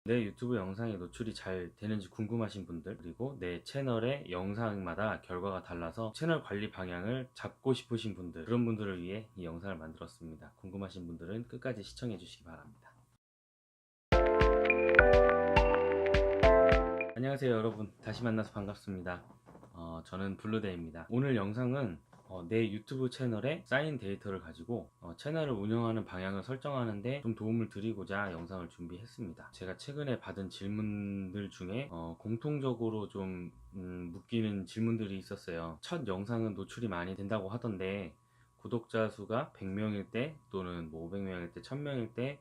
내 유튜브 영상이 노출이 잘 되는지 궁금하신 분들, 그리고 내 채널의 영상마다 결과가 달라서 채널 관리 방향을 잡고 싶으신 분들, 그런 분들을 위해 이 영상을 만들었습니다. 궁금하신 분들은 끝까지 시청해 주시기 바랍니다. 안녕하세요 여러분, 다시 만나서 반갑습니다. 저는 블루데이입니다. 오늘 영상은 내 유튜브 채널에 쌓인 데이터를 가지고 채널을 운영하는 방향을 설정하는데 좀 도움을 드리고자 영상을 준비했습니다. 제가 최근에 받은 질문들 중에 공통적으로 좀 묶이는 질문들이 있었어요. 첫 영상은 노출이 많이 된다고 하던데, 구독자 수가 100명일 때 또는 뭐 500명일 때 1000명일 때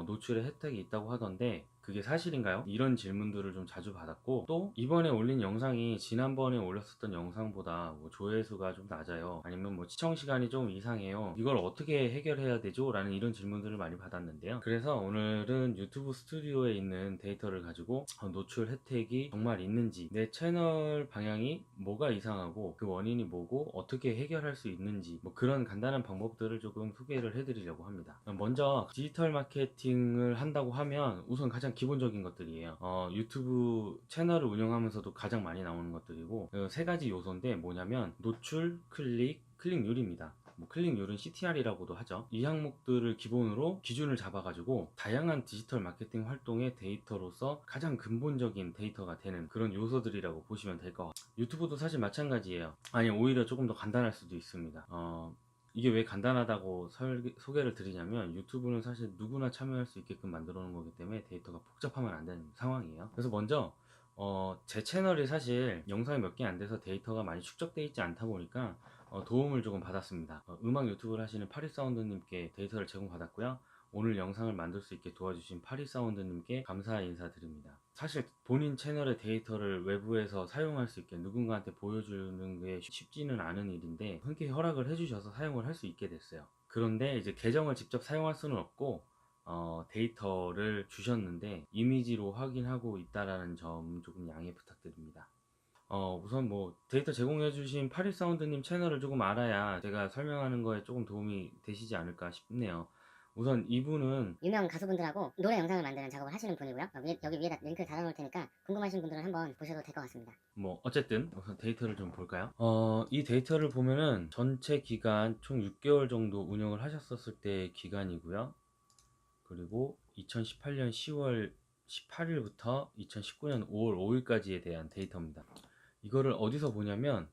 노출의 혜택이 있다고 하던데 그게 사실인가요? 이런 질문들을 좀 자주 받았고, 또 이번에 올린 영상이 지난번에 올렸었던 영상보다 뭐 조회수가 좀 낮아요, 아니면 뭐 시청시간이 좀 이상해요, 이걸 어떻게 해결해야 되죠? 라는 이런 질문들을 많이 받았는데요. 그래서 오늘은 유튜브 스튜디오에 있는 데이터를 가지고 노출 혜택이 정말 있는지, 내 채널 방향이 뭐가 이상하고 그 원인이 뭐고 어떻게 해결할 수 있는지, 뭐 그런 간단한 방법들을 조금 소개를 해드리려고 합니다. 먼저 디지털 마케팅을 한다고 하면 우선 가장 기본적인 것들이에요. 유튜브 채널을 운영하면서도 가장 많이 나오는 것들이고, 세 가지 요소인데 뭐냐면 노출, 클릭, 클릭률입니다. 뭐 클릭률은 CTR이라고도 하죠. 이 항목들을 기본으로 기준을 잡아가지고 다양한 디지털 마케팅 활동의 데이터로서 가장 근본적인 데이터가 되는 그런 요소들이라고 보시면 될 것 같아요. 유튜브도 사실 마찬가지예요. 아니, 오히려 조금 더 간단할 수도 있습니다. 이게 왜 간단하다고 소개를 드리냐면, 유튜브는 사실 누구나 참여할 수 있게끔 만들어 놓은 거기 때문에 데이터가 복잡하면 안 되는 상황이에요. 그래서 먼저 제 채널이 사실 영상이 몇 개 안 돼서 데이터가 많이 축적되어 있지 않다 보니까 도움을 조금 받았습니다. 음악 유튜브를 하시는 파리사운드님께 데이터를 제공받았고요. 오늘 영상을 만들 수 있게 도와주신 파리사운드님께 감사 인사드립니다. 사실 본인 채널의 데이터를 외부에서 사용할 수 있게 누군가한테 보여주는 게 쉽지는 않은 일인데 흔쾌히 허락을 해주셔서 사용을 할 수 있게 됐어요. 그런데 이제 계정을 직접 사용할 수는 없고 데이터를 주셨는데 이미지로 확인하고 있다라는 점 조금 양해 부탁드립니다. 우선 뭐 데이터 제공해주신 파리사운드님 채널을 조금 알아야 제가 설명하는 거에 조금 도움이 되시지 않을까 싶네요. 우선 이분은 유명 가수분들하고 노래 영상을 만드는 작업을 하시는 분이고요. 여기 위에다 링크를 달아놓을 테니까 궁금하신 분들은 한번 보셔도 될 것 같습니다. 뭐 어쨌든 우선 데이터를 좀 볼까요? 이 데이터를 보면은 전체 기간 총 6개월 정도 운영을 하셨었을 때 기간이고요. 그리고 2018년 10월 18일부터 2019년 5월 5일까지에 대한 데이터입니다. 이거를 어디서 보냐면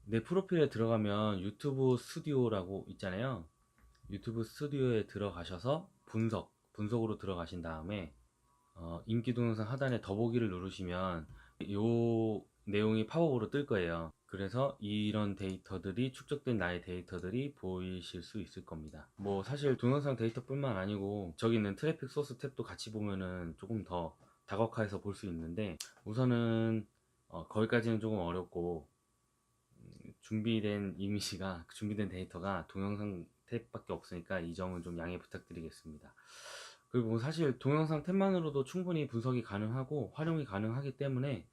내 프로필에 들어가면 유튜브 스튜디오라고 있잖아요. 유튜브 스튜디오에 들어가셔서 분석으로 들어가신 다음에 인기 동영상 하단에 더보기를 누르시면 요 내용이 팝업으로 뜰 거예요. 그래서 이런 데이터들이, 축적된 나의 데이터들이 보이실 수 있을 겁니다. 뭐 사실 동영상 데이터뿐만 아니고 저기 있는 트래픽 소스 탭도 같이 보면은 조금 더 다각화해서 볼 수 있는데, 우선은 거기까지는 조금 어렵고, 준비된 데이터가 동영상 탭밖에 없으니까 이 점은 좀 양해 부탁드리겠습니다. 그리고 뭐 사실 동영상 탭만으로도 충분히 분석이 가능하고 활용이 가능하기 때문에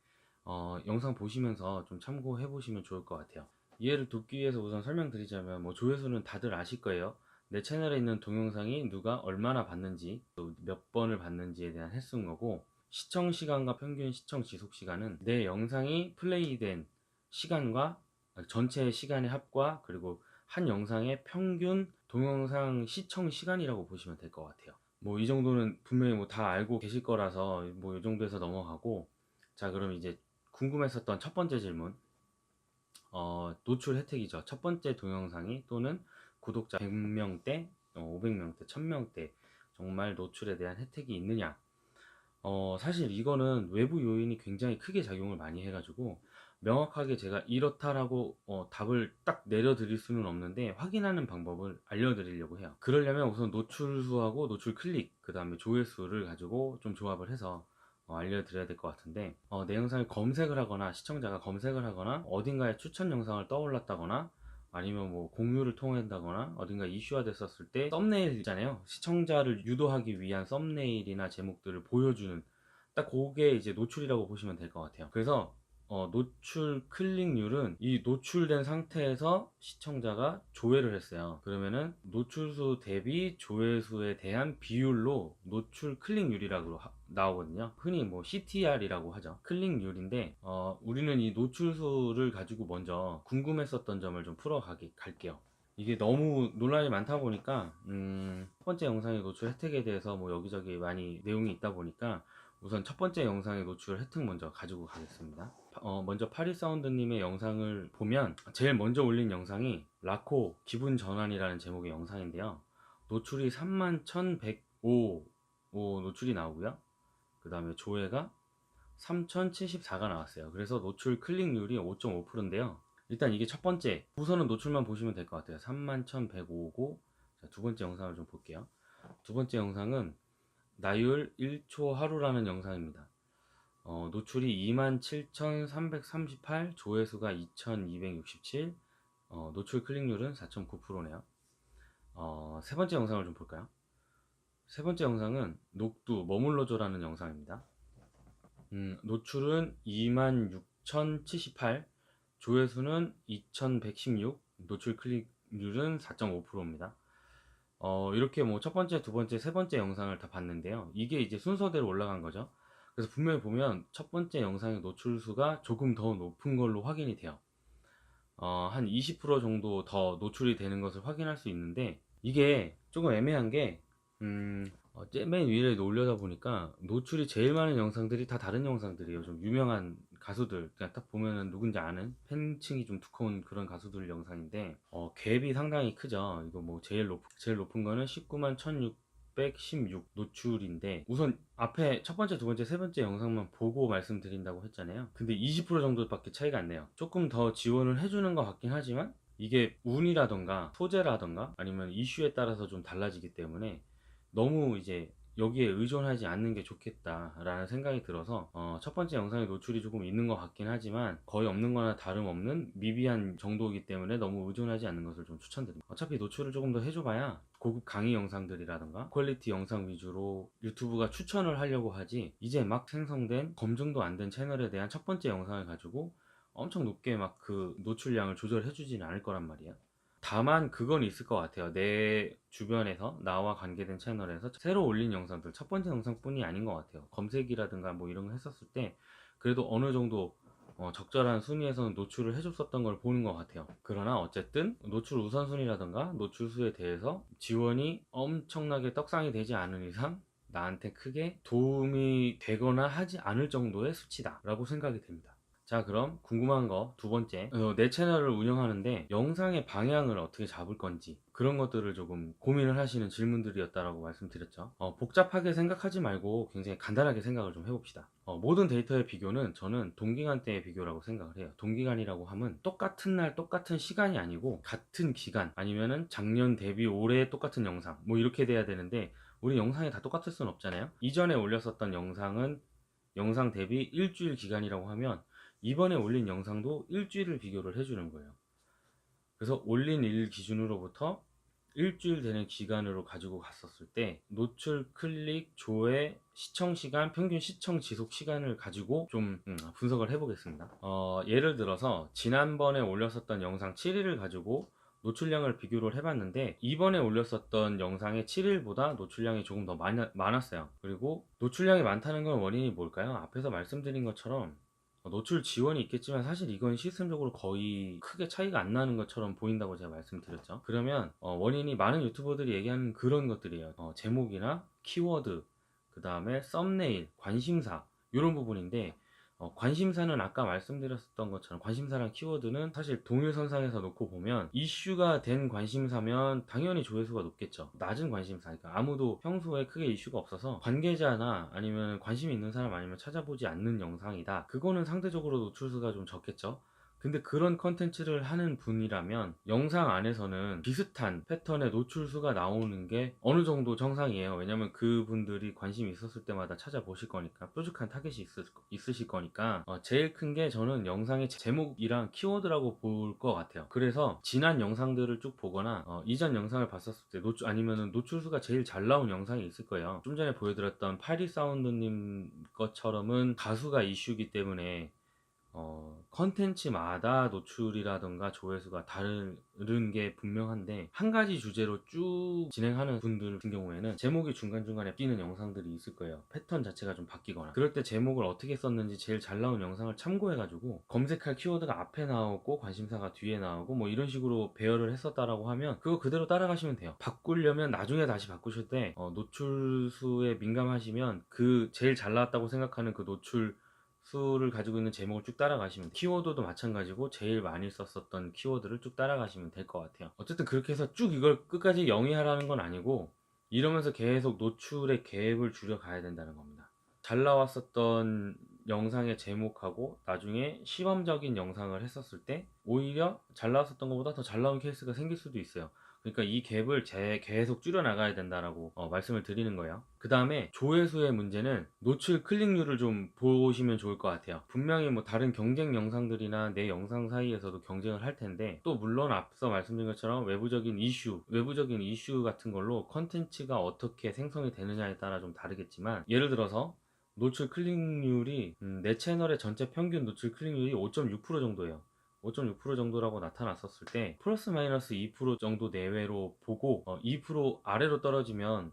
영상 보시면서 좀 참고해 보시면 좋을 것 같아요. 이해를 돕기 위해서 우선 설명드리자면, 뭐 조회수는 다들 아실 거예요. 내 채널에 있는 동영상이 누가 얼마나 봤는지, 또 몇 번을 봤는지에 대한 횟수인 거고, 시청 시간과 평균 시청 지속 시간은 내 영상이 플레이된 시간과 전체 시간의 합과, 그리고 한 영상의 평균 동영상 시청 시간이라고 보시면 될 것 같아요. 뭐 이 정도는 분명히 뭐 다 알고 계실 거라서 뭐 이 정도에서 넘어가고, 자 그럼 이제 궁금했었던 첫 번째 질문, 노출 혜택이죠. 첫 번째 동영상이 또는 구독자 100명대, 500명대, 1000명대 정말 노출에 대한 혜택이 있느냐. 사실 이거는 외부 요인이 굉장히 크게 작용을 많이 해가지고 명확하게 제가 이렇다라고 답을 딱 내려드릴 수는 없는데, 확인하는 방법을 알려드리려고 해요. 그러려면 우선 노출 수하고 노출 클릭, 그 다음에 조회수를 가지고 좀 조합을 해서 알려드려야 될 것 같은데, 내 영상을 검색을 하거나 시청자가 검색을 하거나 어딘가에 추천 영상을 떠올랐다거나 아니면 뭐 공유를 통한다거나 어딘가 이슈화 됐었을 때 썸네일 있잖아요. 시청자를 유도하기 위한 썸네일이나 제목들을 보여주는, 딱 그게 이제 노출이라고 보시면 될 것 같아요. 그래서 노출 클릭률은 이 노출된 상태에서 시청자가 조회를 했어요. 그러면은 노출수 대비 조회수에 대한 비율로 노출 클릭률이라고 나오거든요. 흔히 뭐 CTR이라고 하죠. 클릭률인데 우리는 이 노출수를 가지고 먼저 궁금했었던 점을 좀 갈게요. 이게 너무 논란이 많다 보니까 첫 번째 영상의 노출 혜택에 대해서 뭐 여기저기 많이 내용이 있다 보니까 우선 첫 번째 영상의 노출 혜택 먼저 가지고 가겠습니다. 먼저 파리사운드님의 영상을 보면 제일 먼저 올린 영상이 라코 기분 전환이라는 제목의 영상인데요. 노출이 31,105 노출이 나오고요. 그 다음에 조회가 3,074가 나왔어요. 그래서 노출 클릭률이 5.5%인데요. 일단 이게 첫 번째, 우선은 노출만 보시면 될 것 같아요. 31,105고, 두 번째 영상을 좀 볼게요. 두 번째 영상은 나율 1초 하루라는 영상입니다. 노출이 27,338, 조회수가 2,267, 노출 클릭률은 4.9%네요. 세 번째 영상을 좀 볼까요? 세 번째 영상은 녹두 머물러줘라는 영상입니다. 노출은 26,078, 조회수는 2,116, 노출 클릭률은 4.5%입니다. 이렇게 뭐 첫 번째, 두 번째, 세 번째 영상을 다 봤는데요. 이게 이제 순서대로 올라간 거죠. 그래서 분명히 보면 첫 번째 영상의 노출수가 조금 더 높은 걸로 확인이 돼요. 한 20% 정도 더 노출이 되는 것을 확인할 수 있는데 이게 조금 애매한 게 맨 위에 올려다 보니까 노출이 제일 많은 영상들이 다 다른 영상들이에요. 좀 유명한 가수들, 그냥 딱 보면은 누군지 아는 팬층이 좀 두꺼운 그런 가수들 영상인데 갭이 상당히 크죠. 이거 뭐 제일 높은 거는 19만 1616 노출인데, 우선 앞에 첫 번째, 두 번째, 세 번째 영상만 보고 말씀드린다고 했잖아요. 근데 20% 정도밖에 차이가 안 나요. 조금 더 지원을 해주는 것 같긴 하지만 이게 운이라던가 소재라던가 아니면 이슈에 따라서 좀 달라지기 때문에 너무 이제 여기에 의존하지 않는 게 좋겠다라는 생각이 들어서 첫 번째 영상에 노출이 조금 있는 것 같긴 하지만 거의 없는 거나 다름없는 미비한 정도이기 때문에 너무 의존하지 않는 것을 좀 추천드립니다. 어차피 노출을 조금 더 해줘봐야 고급 강의 영상들이라던가 퀄리티 영상 위주로 유튜브가 추천을 하려고 하지, 이제 막 생성된 검증도 안 된 채널에 대한 첫 번째 영상을 가지고 엄청 높게 막 그 노출량을 조절해 주지는 않을 거란 말이에요. 다만 그건 있을 것 같아요. 내 주변에서 나와 관계된 채널에서 새로 올린 영상들, 첫 번째 영상뿐이 아닌 것 같아요. 검색이라든가 뭐 이런 거 했었을 때 그래도 어느 정도 적절한 순위에서는 노출을 해줬었던 걸 보는 것 같아요. 그러나 어쨌든 노출 우선순위라든가 노출수에 대해서 지원이 엄청나게 떡상이 되지 않은 이상 나한테 크게 도움이 되거나 하지 않을 정도의 수치다 라고 생각이 됩니다. 자, 그럼 궁금한 거 두 번째, 내 채널을 운영하는데 영상의 방향을 어떻게 잡을 건지 그런 것들을 조금 고민을 하시는 질문들이었다라고 말씀드렸죠. 복잡하게 생각하지 말고 굉장히 간단하게 생각을 좀 해봅시다. 모든 데이터의 비교는 저는 동기간 때의 비교라고 생각을 해요. 동기간이라고 하면 똑같은 날 똑같은 시간이 아니고 같은 기간, 아니면은 작년 대비 올해 똑같은 영상 뭐 이렇게 돼야 되는데 우리 영상이 다 똑같을 수는 없잖아요. 이전에 올렸었던 영상은 영상 대비 일주일 기간이라고 하면 이번에 올린 영상도 일주일을 비교를 해주는 거예요. 그래서 올린 일 기준으로부터 일주일 되는 기간으로 가지고 갔었을 때 노출, 클릭, 조회, 시청 시간, 평균 시청 지속 시간을 가지고 좀 분석을 해보겠습니다. 예를 들어서 지난번에 올렸었던 영상 7일을 가지고 노출량을 비교를 해봤는데 이번에 올렸었던 영상의 7일보다 노출량이 조금 더 많았어요. 그리고 노출량이 많다는 건 원인이 뭘까요? 앞에서 말씀드린 것처럼 노출 지원이 있겠지만 사실 이건 시스템적으로 거의 크게 차이가 안 나는 것처럼 보인다고 제가 말씀드렸죠. 그러면 원인이 많은 유튜버들이 얘기하는 그런 것들이에요. 제목이나 키워드, 그 다음에 썸네일, 관심사 이런 부분인데 관심사는 아까 말씀드렸던 것처럼 관심사랑 키워드는 사실 동일선상에서 놓고 보면 이슈가 된 관심사면 당연히 조회수가 높겠죠. 낮은 관심사, 그러니까 아무도 평소에 크게 이슈가 없어서 관계자나 아니면 관심 있는 사람 아니면 찾아보지 않는 영상이다, 그거는 상대적으로 노출수가 좀 적겠죠. 근데 그런 컨텐츠를 하는 분이라면 영상 안에서는 비슷한 패턴의 노출수가 나오는 게 어느 정도 정상이에요. 왜냐면 그분들이 관심이 있었을 때마다 찾아보실 거니까, 뾰족한 타겟이 있으실 거니까. 제일 큰 게 저는 영상의 제목이랑 키워드라고 볼 것 같아요. 그래서 지난 영상들을 쭉 보거나 이전 영상을 봤었을 때 아니면은 노출수가 제일 잘 나온 영상이 있을 거예요. 좀 전에 보여드렸던 파리사운드님 것처럼은 가수가 이슈기 때문에 컨텐츠마다 노출이라던가 조회수가 다른 게 분명한데 한 가지 주제로 쭉 진행하는 분들 같은 경우에는 제목이 중간중간에 바뀌는 영상들이 있을 거예요. 패턴 자체가 좀 바뀌거나. 그럴 때 제목을 어떻게 썼는지 제일 잘 나온 영상을 참고해가지고 검색할 키워드가 앞에 나오고 관심사가 뒤에 나오고 뭐 이런 식으로 배열을 했었다라고 하면 그거 그대로 따라가시면 돼요. 바꾸려면 나중에 다시 바꾸실 때 노출 수에 민감하시면 그 제일 잘 나왔다고 생각하는 그 노출 수를 가지고 있는 제목을 쭉 따라가시면 돼요. 키워드도 마찬가지고 제일 많이 썼었던 키워드를 쭉 따라가시면 될 것 같아요. 어쨌든 그렇게 해서 쭉 이걸 끝까지 영위하라는 건 아니고 이러면서 계속 노출의 갭을 줄여 가야 된다는 겁니다. 잘 나왔었던 영상의 제목하고 나중에 시범적인 영상을 했었을 때 오히려 잘 나왔었던 것보다 더 잘 나온 케이스가 생길 수도 있어요. 그러니까 이 갭을 계속 줄여 나가야 된다라고 말씀을 드리는 거예요. 그 다음에 조회수의 문제는 노출 클릭률을 좀 보시면 좋을 것 같아요. 분명히 뭐 다른 경쟁 영상들이나 내 영상 사이에서도 경쟁을 할 텐데 또 물론 앞서 말씀드린 것처럼 외부적인 이슈 같은 걸로 컨텐츠가 어떻게 생성이 되느냐에 따라 좀 다르겠지만 예를 들어서 노출 클릭률이 내 채널의 전체 평균 노출 클릭률이 5.6% 정도예요. 5.6% 정도라고 나타났었을 때 플러스 마이너스 2% 정도 내외로 보고 2% 아래로 떨어지면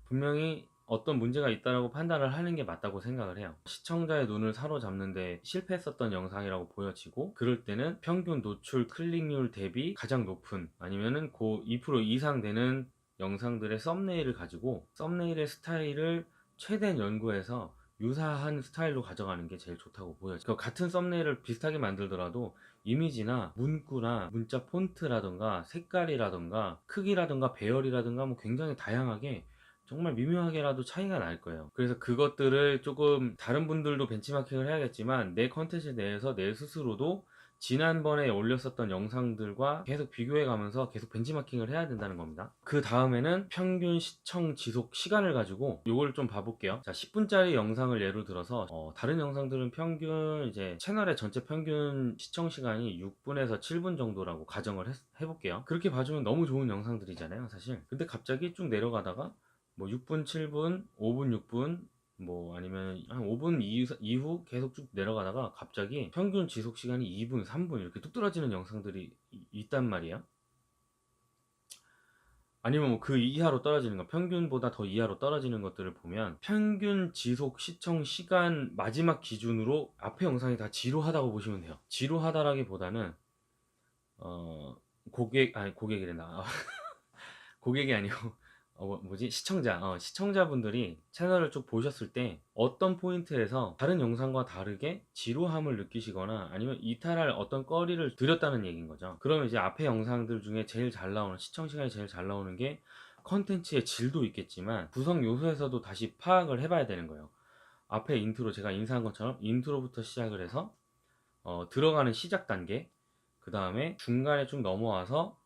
분명히 어떤 문제가 있다라고 판단을 하는 게 맞다고 생각을 해요. 시청자의 눈을 사로잡는데 실패했었던 영상이라고 보여지고 그럴 때는 평균 노출 클릭률 대비 가장 높은 아니면은 그 2% 이상 되는 영상들의 썸네일을 가지고 썸네일의 스타일을 최대한 연구해서 유사한 스타일로 가져가는 게 제일 좋다고 보여요. 그 같은 썸네일을 비슷하게 만들더라도 이미지나 문구나 문자 폰트라던가 색깔이라던가 크기라던가 배열이라던가 뭐 굉장히 다양하게 정말 미묘하게라도 차이가 날 거예요. 그래서 그것들을 조금 다른 분들도 벤치마킹을 해야겠지만 내 컨텐츠 내에서 내 스스로도 지난번에 올렸었던 영상들과 계속 비교해 가면서 계속 벤치마킹을 해야 된다는 겁니다. 그 다음에는 평균 시청 지속 시간을 가지고 요걸 좀 봐볼게요. 자, 10분짜리 영상을 예로 들어서 다른 영상들은 평균 이제 채널의 전체 평균 시청 시간이 6분에서 7분 정도라고 가정을 해볼게요. 그렇게 봐주면 너무 좋은 영상들이잖아요, 사실. 근데 갑자기 쭉 내려가다가 뭐 6분, 7분, 5분, 6분 뭐 아니면 한 5분 이후 계속 쭉 내려가다가 갑자기 평균 지속 시간이 2분, 3분 이렇게 뚝 떨어지는 영상들이 있단 말이에요. 아니면 뭐 그 이하로 떨어지는 거, 평균보다 더 이하로 떨어지는 것들을 보면 평균 지속 시청 시간 마지막 기준으로 앞에 영상이 다 지루하다고 보시면 돼요. 지루하다라기보다는 고객이란다. 고객이 아니고 시청자분들이 채널을 쭉 보셨을 때 어떤 포인트에서 다른 영상과 다르게 지루함을 느끼시거나 아니면 이탈할 어떤 거리를 들였다는 얘기인 거죠. 그러면 이제 앞에 영상들 중에 제일 잘 나오는 시청 시간이 제일 잘 나오는 게 컨텐츠의 질도 있겠지만 구성 요소에서도 다시 파악을 해봐야 되는 거예요. 앞에 인트로 제가 인사한 것처럼 인트로부터 시작을 해서 들어가는 시작 단계, 그 다음에 중간에 쭉 넘어와서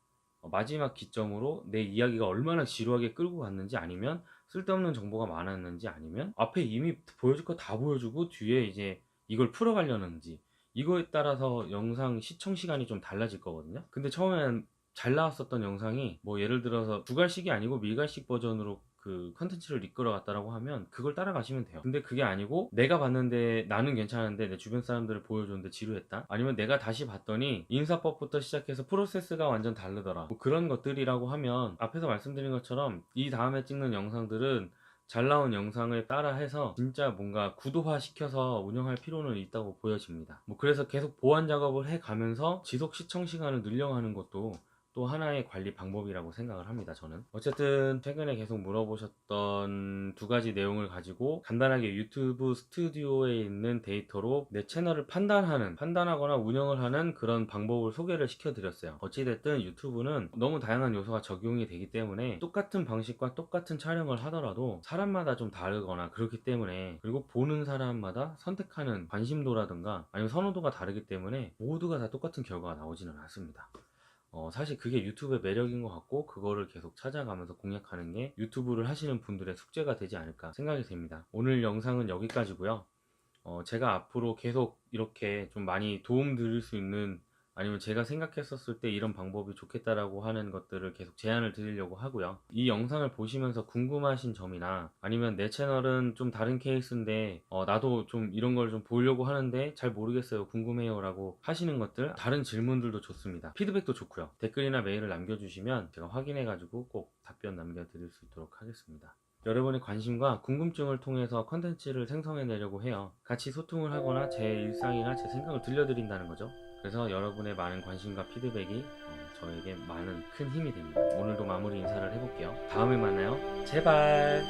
마지막 기점으로 내 이야기가 얼마나 지루하게 끌고 갔는지 아니면 쓸데없는 정보가 많았는지 아니면 앞에 이미 보여줄 거 다 보여주고 뒤에 이제 이걸 풀어가려는지 이거에 따라서 영상 시청 시간이 좀 달라질 거거든요. 근데 처음엔 잘 나왔었던 영상이 뭐 예를 들어서 두갈씩이 아니고 밀갈씩 버전으로 그 컨텐츠를 이끌어 갔다라고 하면 그걸 따라가시면 돼요. 근데 그게 아니고 내가 봤는데 나는 괜찮은데 내 주변 사람들을 보여줬는데 지루했다, 아니면 내가 다시 봤더니 인사법부터 시작해서 프로세스가 완전 다르더라, 뭐 그런 것들이라고 하면 앞에서 말씀드린 것처럼 이 다음에 찍는 영상들은 잘 나온 영상을 따라해서 진짜 뭔가 구도화 시켜서 운영할 필요는 있다고 보여집니다. 뭐 그래서 계속 보완 작업을 해 가면서 지속 시청 시간을 늘려가는 것도 또 하나의 관리 방법이라고 생각을 합니다, 저는. 어쨌든 최근에 계속 물어보셨던 두 가지 내용을 가지고 간단하게 유튜브 스튜디오에 있는 데이터로 내 채널을 판단하거나 운영을 하는 그런 방법을 소개를 시켜드렸어요. 어찌됐든 유튜브는 너무 다양한 요소가 적용이 되기 때문에 똑같은 방식과 똑같은 촬영을 하더라도 사람마다 좀 다르거나 그렇기 때문에, 그리고 보는 사람마다 선택하는 관심도라든가 아니면 선호도가 다르기 때문에 모두가 다 똑같은 결과가 나오지는 않습니다. 사실 그게 유튜브의 매력인 것 같고 그거를 계속 찾아가면서 공략하는 게 유튜브를 하시는 분들의 숙제가 되지 않을까 생각이 됩니다. 오늘 영상은 여기까지고요. 제가 앞으로 계속 이렇게 좀 많이 도움 드릴 수 있는 아니면 제가 생각했었을 때 이런 방법이 좋겠다라고 하는 것들을 계속 제안을 드리려고 하고요. 이 영상을 보시면서 궁금하신 점이나 아니면 내 채널은 좀 다른 케이스인데 나도 좀 이런 걸 좀 보려고 하는데 잘 모르겠어요, 궁금해요 라고 하시는 것들, 다른 질문들도 좋습니다. 피드백도 좋고요. 댓글이나 메일을 남겨주시면 제가 확인해 가지고 꼭 답변 남겨드릴 수 있도록 하겠습니다. 여러분의 관심과 궁금증을 통해서 컨텐츠를 생성해 내려고 해요. 같이 소통을 하거나 제 일상이나 제 생각을 들려드린다는 거죠. 그래서 여러분의 많은 관심과 피드백이 저에게 많은 큰 힘이 됩니다. 오늘도 마무리 인사를 해볼게요. 다음에 만나요. 제발.